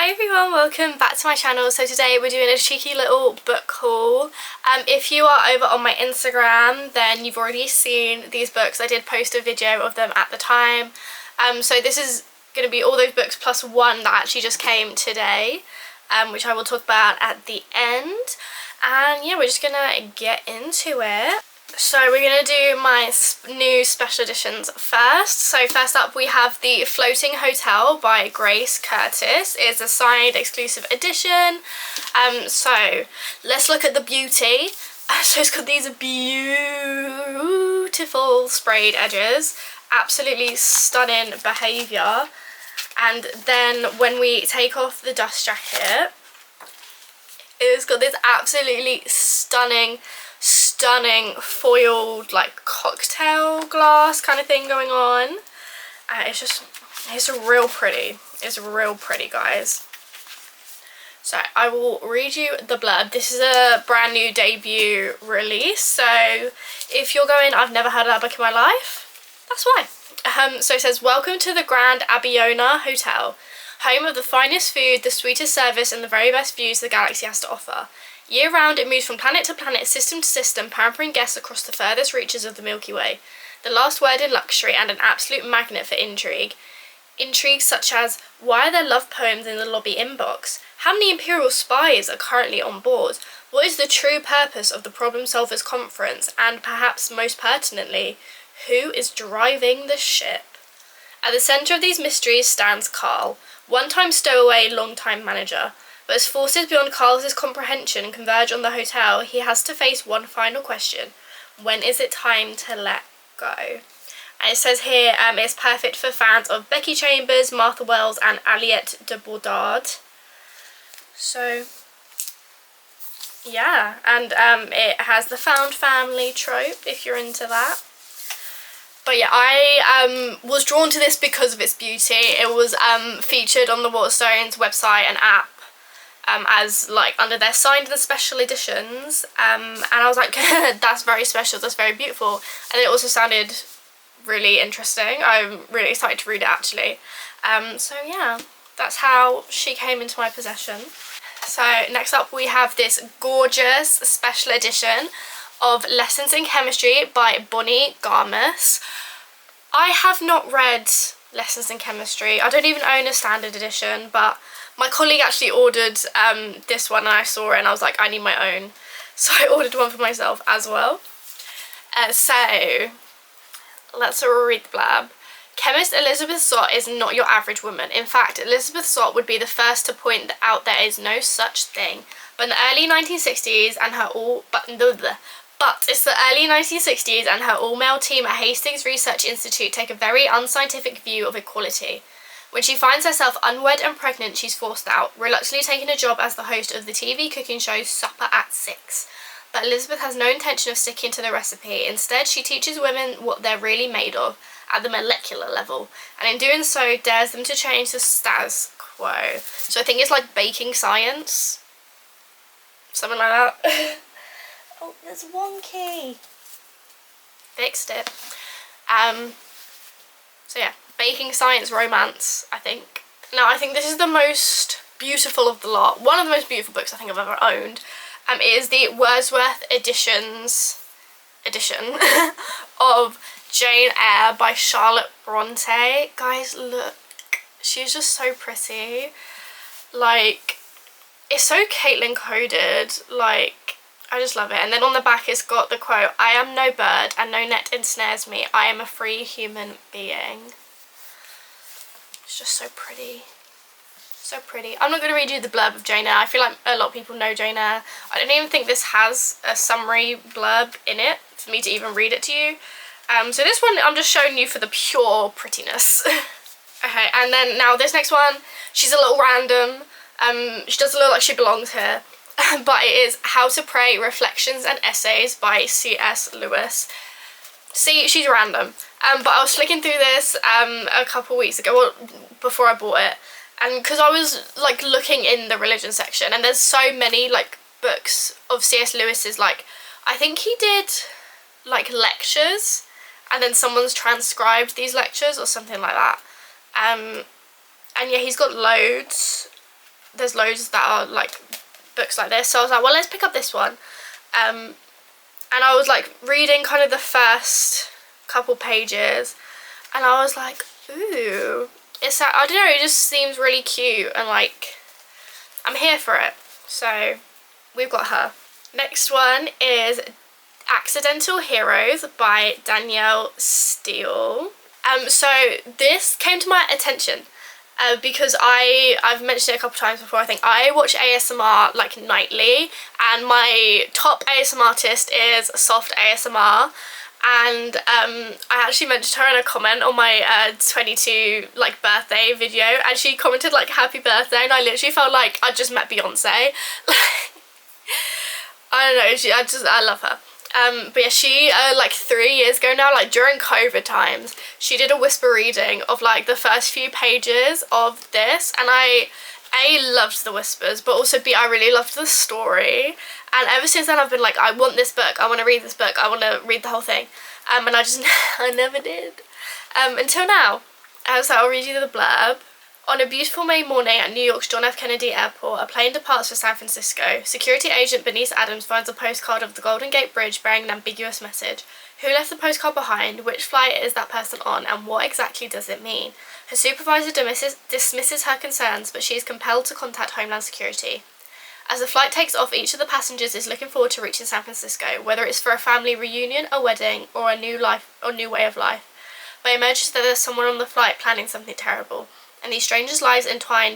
Hi everyone, welcome back to my channel. So today we're doing a cheeky little book haul. If you are over on my Instagram, then you've already seen these books. I did post a video of them at the time. So this is going to be all those books plus one that actually just came today, which I will talk about at the end. And yeah, we're just going to get into it. So we're going to do my new special editions first. So first up we have The Floating Hotel by Grace Curtis. It's a signed exclusive edition. So let's look at the beauty. So it's got these beautiful sprayed edges. Absolutely stunning behaviour. And then when we take off the dust jacket, it's got this absolutely stunning foiled like cocktail glass kind of thing going on. It's real pretty. It's real pretty, guys. So I will read you the blurb. This is a brand new debut release, so if you're going, I've never heard of that book in my life, that's why. So it says, welcome to the Grand Abiona Hotel, home of the finest food, the sweetest service and the very best views the galaxy has to offer. Year-round, it moves from planet to planet, system to system, pampering guests across the furthest reaches of the Milky Way. The last word in luxury and an absolute magnet for intrigue. Intrigues such as, why are there love poems in the lobby inbox? How many Imperial spies are currently on board? What is the true purpose of the Problem Solvers Conference? And perhaps most pertinently, who is driving the ship? At the centre of these mysteries stands Carl, one-time stowaway, long-time manager. But as forces beyond Carl's comprehension converge on the hotel, he has to face one final question. When is it time to let go? And it says here, it's perfect for fans of Becky Chambers, Martha Wells and Aliette de Bodard. So, yeah. And it has the found family trope, if you're into that. But yeah, I was drawn to this because of its beauty. It was featured on the Waterstones website and app. As like under their signed and special editions, and I was like, that's very special, that's very beautiful, and it also sounded really interesting. I'm really excited to read it actually. So yeah, that's how she came into my possession. So next up we have this gorgeous special edition of Lessons in Chemistry by Bonnie Garmus. I have not read Lessons in Chemistry. I don't even own a standard edition, but my colleague actually ordered this one and I saw it and I was like, I need my own. So I ordered one for myself as well. So let's read the blurb. Chemist Elizabeth Zott is not your average woman. In fact, Elizabeth Zott would be the first to point out there is no such thing. But in the early 1960s and her it's the early 1960s and her all-male team at Hastings Research Institute take a very unscientific view of equality. When she finds herself unwed and pregnant, she's forced out, reluctantly taking a job as the host of the TV cooking show Supper at 6. But Elizabeth has no intention of sticking to the recipe. Instead, she teaches women what they're really made of at the molecular level, and in doing so, dares them to change the status quo. So I think it's like baking science. Something like that. Oh, there's one key. Fixed it. So yeah. Baking science romance, I think. Now, I think this is the most beautiful of the lot. One of the most beautiful books I think I've ever owned. It is the Wordsworth edition of Jane Eyre by Charlotte Bronte. Guys, look. She's just so pretty. Like, it's so Caitlin coded. Like, I just love it. And then on the back it's got the quote, I am no bird and no net ensnares me. I am a free human being. It's just so pretty. So pretty. I'm not going to read you the blurb of Jane Eyre. I feel like a lot of people know Jane Eyre. I don't even think this has a summary blurb in it for me to even read it to you. So this one I'm just showing you for the pure prettiness. Okay, and then now this next one, she's a little random. She doesn't look like she belongs here. But it is How to Pray, Reflections and Essays by C.S. Lewis. See, she's random. But I was flicking through this a couple weeks ago, well, before I bought it, and because I was like looking in the religion section, and there's so many like books of C.S. Lewis's, like I think he did like lectures, and then someone's transcribed these lectures or something like that. And yeah, he's got loads there's loads that are like books like this, so I was like, well, let's pick up this one. And I was like reading kind of the first couple pages, and I was like, ooh, it's that, I don't know, it just seems really cute, and like I'm here for it. So we've got her. Next one is Accidental Heroes by Danielle Steele. So this came to my attention because I've mentioned it a couple times before. I think I watch ASMR like nightly, and my top ASMR artist is Soft ASMR, and I actually mentioned her in a comment on my 22 like birthday video, and she commented like happy birthday, and I literally felt like I just met Beyonce. I don't know, I love her. But yeah, she like 3 years ago now, like during COVID times, she did a whisper reading of like the first few pages of this, and I loved the whispers, but also I really loved the story, and ever since then I've been like, I want this book, I want to read this book, I want to read the whole thing, and I just I never did, until now. So I'll read you the blurb. On a beautiful May morning at New York's John F. Kennedy Airport, a plane departs for San Francisco. Security agent Bernice Adams finds a postcard of the Golden Gate Bridge bearing an ambiguous message. Who left the postcard behind? Which flight is that person on? And what exactly does it mean? Her supervisor dismisses her concerns, but she is compelled to contact Homeland Security. As the flight takes off, each of the passengers is looking forward to reaching San Francisco, whether it's for a family reunion, a wedding, or a new way of life. But it emerges that there's someone on the flight planning something terrible. And these strangers' lives entwine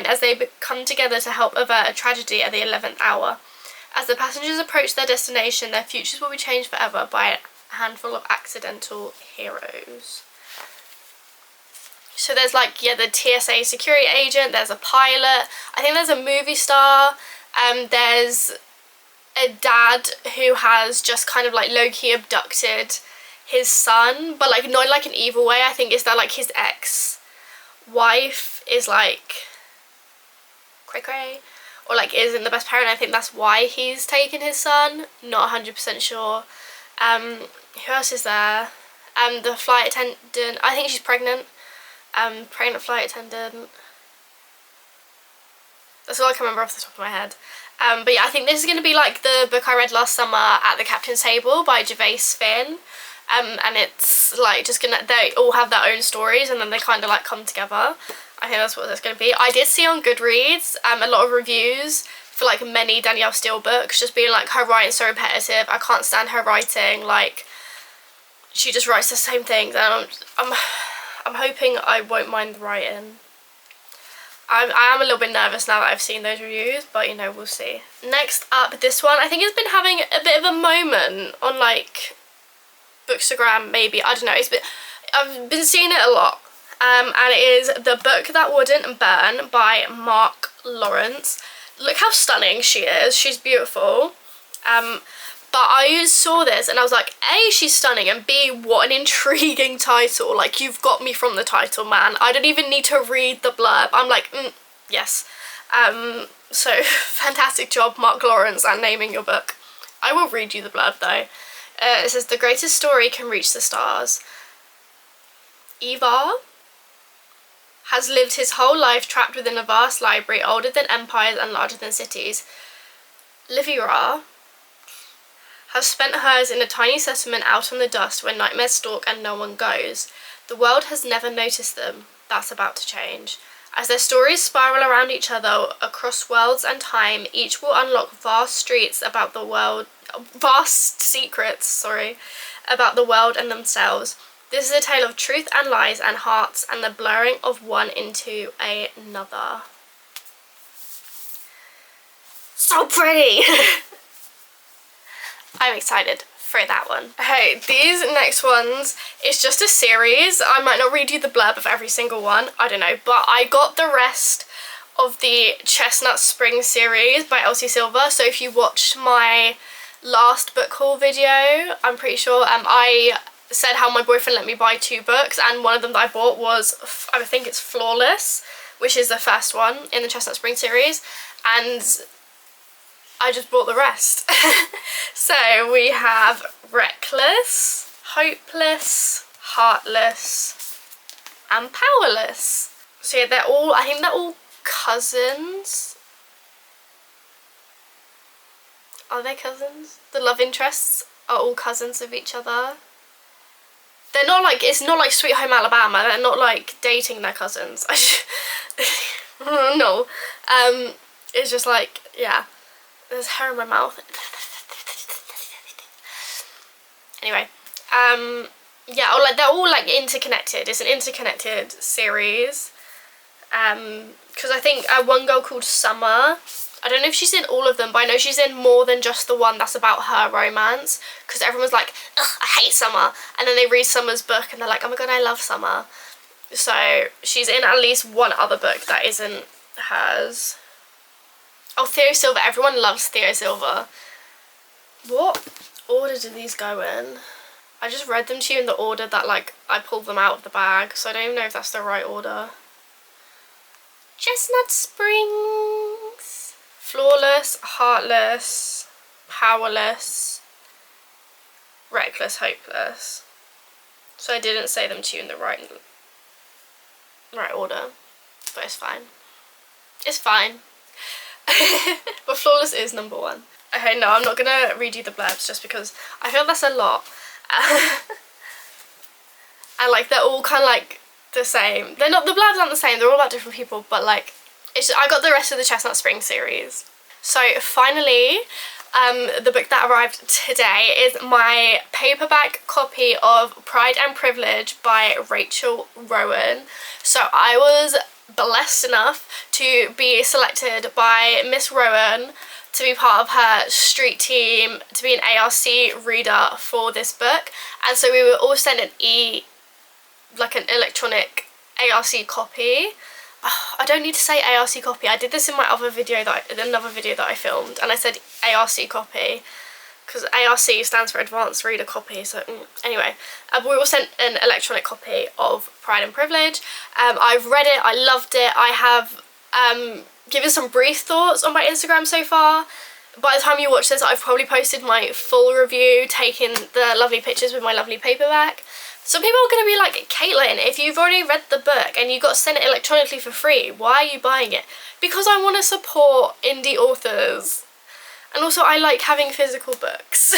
as they come together to help avert a tragedy at the 11th hour. As the passengers approach their destination, their futures will be changed forever by a handful of accidental heroes. So there's like, yeah, the TSA security agent, there's a pilot, I think there's a movie star, there's a dad who has just kind of like low-key abducted his son, but like not in like an evil way. I think it's that like his ex-wife is like cray-cray, or like isn't the best parent. I think that's why he's taken his son, not 100% sure. Who else is there? The flight attendant, I think she's pregnant. Pregnant flight attendant. That's all I can remember off the top of my head. But yeah, I think this is going to be like the book I read last summer, At the Captain's Table by Gervais Finn. And it's like just gonna, they all have their own stories, and then they kind of like come together. I think that's what it's going to be. I did see on Goodreads a lot of reviews for like many Danielle Steele books, just being like, her writing's so repetitive, I can't stand her writing, like she just writes the same things, and I'm hoping I won't mind the writing. I am a little bit nervous now that I've seen those reviews, but you know, we'll see. Next up, this one I think has been having a bit of a moment on like Bookstagram, maybe, I don't know, I've been seeing it a lot, and it is The Book That Wouldn't Burn by Mark Lawrence. Look how stunning she is, she's beautiful, but I saw this and I was like, A, she's stunning, and B, what an intriguing title. Like, you've got me from the title, man. I don't even need to read the blurb, I'm like, yes. So fantastic job, Mark Lawrence, at naming your book. I will read you the blurb though. It says, the greatest story can reach the stars. Ivar has lived his whole life trapped within a vast library older than empires and larger than cities. Livira has spent hers in a tiny settlement out on the dust where nightmares stalk and no one goes. The world has never noticed them. That's about to change. As their stories spiral around each other across worlds and time, each will unlock vast secrets about the world and themselves. This is a tale of truth and lies and hearts and the blurring of one into another. So pretty! I'm excited for that one. Okay, these next ones, it's just a series. I might not read you the blurb of every single one, I don't know, but I got the rest of the Chestnut Spring series by Elsie Silver. So if you watched my last book haul video, I'm pretty sure I said how my boyfriend let me buy 2 books, and one of them that I bought was, I think it's Flawless, which is the first one in the Chestnut Spring series, and I just bought the rest. So we have Reckless, Hopeless, Heartless, and Powerless. So yeah, I think they're all cousins. Are they cousins? The love interests are all cousins of each other. They're not like, it's not like Sweet Home Alabama. They're not like dating their cousins. No. It's just like, yeah. There's hair in my mouth. Anyway, yeah, like they're all like interconnected. It's an interconnected series. Because I think one girl called Summer, I don't know if she's in all of them, but I know she's in more than just the one that's about her romance, because everyone's like, ugh, I hate Summer, and then they read Summer's book and they're like, oh my god, I love Summer. So she's in at least one other book that isn't hers. Oh, Theo Silver, everyone loves Theo Silver. What order do these go in? I just read them to you in the order that like I pulled them out of the bag, so I don't even know if that's the right order. Chestnut Springs, Flawless, Heartless, Powerless, Reckless, Hopeless. So I didn't say them to you in the right order, but it's fine. It's fine. But Flawless is number one. Okay, no, I'm not gonna read you the blurbs just because I feel that's a lot. And like they're all kind of like the same. They're not, the blurbs aren't the same, they're all about different people, but like it's just, I got the rest of the Chestnut Spring series. So finally, the book that arrived today is my paperback copy of Pride and Privilege by Rachel Rowan. So I was blessed enough to be selected by Miss Rowan to be part of her street team, to be an ARC reader for this book. And so we were all sent an electronic ARC copy. Oh, I don't need to say ARC copy. I did this in my other video another video that I filmed, and I said ARC copy because ARC stands for Advanced Reader Copy. So anyway, we were all sent an electronic copy of Pride and Privilege. I've read it. I loved it. I have given some brief thoughts on my Instagram so far. By the time you watch this, I've probably posted my full review, taking the lovely pictures with my lovely paperback. Some people are going to be like, Caitlin, if you've already read the book and you got sent it electronically for free, why are you buying it? Because I want to support indie authors. And also I like having physical books.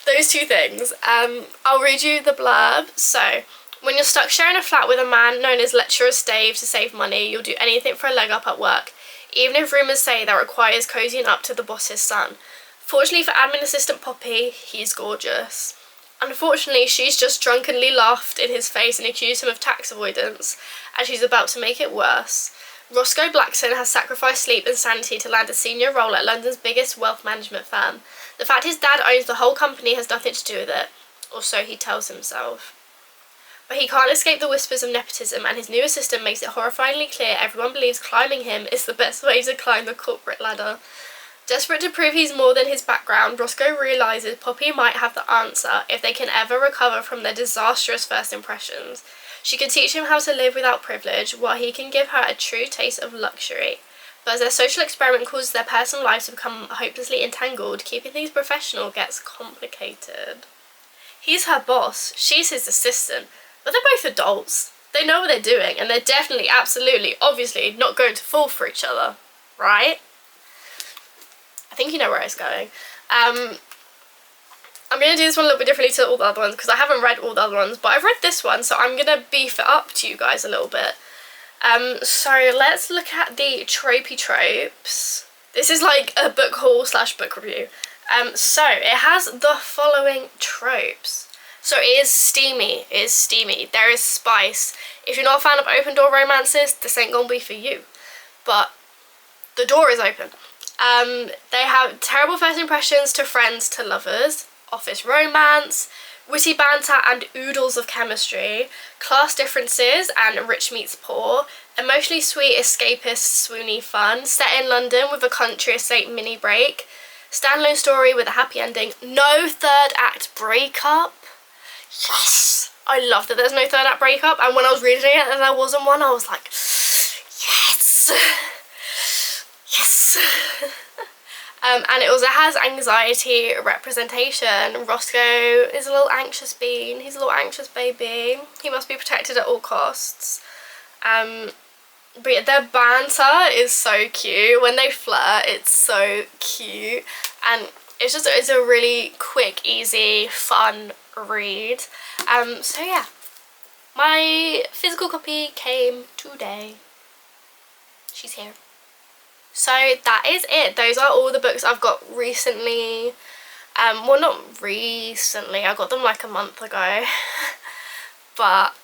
Those two things. I'll read you the blurb. So, when you're stuck sharing a flat with a man known as Lecturer Stave to save money, you'll do anything for a leg up at work, even if rumours say that requires cozying up to the boss's son. Fortunately for admin assistant Poppy, he's gorgeous. Unfortunately, she's just drunkenly laughed in his face and accused him of tax avoidance, and she's about to make it worse. Roscoe Blackson has sacrificed sleep and sanity to land a senior role at London's biggest wealth management firm. The fact his dad owns the whole company has nothing to do with it, or so he tells himself. But he can't escape the whispers of nepotism, and his new assistant makes it horrifyingly clear everyone believes climbing him is the best way to climb the corporate ladder. Desperate to prove he's more than his background, Roscoe realises Poppy might have the answer if they can ever recover from their disastrous first impressions. She can teach him how to live without privilege, while he can give her a true taste of luxury. But as their social experiment causes their personal lives to become hopelessly entangled, keeping things professional gets complicated. He's her boss, she's his assistant, but they're both adults. They know what they're doing, and they're definitely, absolutely, obviously not going to fall for each other, right? I think you know where it's going. I'm going to do this one a little bit differently to all the other ones because I haven't read all the other ones, but I've read this one, so I'm going to beef it up to you guys a little bit. So let's look at the tropey tropes. This is like a book haul / book review. So it has the following tropes. So it is steamy, there is spice. If you're not a fan of open door romances, this ain't gonna be for you. But the door is open. They have terrible first impressions to friends to lovers, office romance, witty banter and oodles of chemistry, class differences and rich meets poor, emotionally sweet escapist swoony fun, set in London with a country estate mini break, standalone story with a happy ending, no third act breakup. Yes! I love that there's no third act breakup, and when I was reading it and there wasn't one, I was like, yes! Yes! And it also has anxiety representation. Roscoe is a little anxious bean. He's a little anxious baby. He must be protected at all costs. But yeah, their banter is so cute. When they flirt, it's so cute. And it's a really quick, easy, fun read. So yeah, my physical copy came today. She's here. So that is it. Those are all the books I've got recently. Well, not recently. I got them like a month ago. But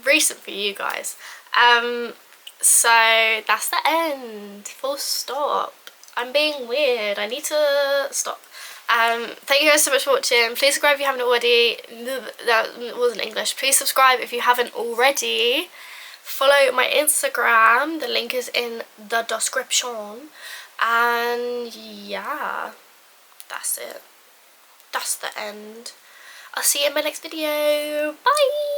recent for you guys. So that's the end. Full stop. I'm being weird. I need to stop. Thank you guys so much for watching. Please subscribe if you haven't already. That wasn't English. Please subscribe if you haven't already. Follow my Instagram. The link is in the description. And yeah, that's it. That's the end. I'll see you in my next video. Bye!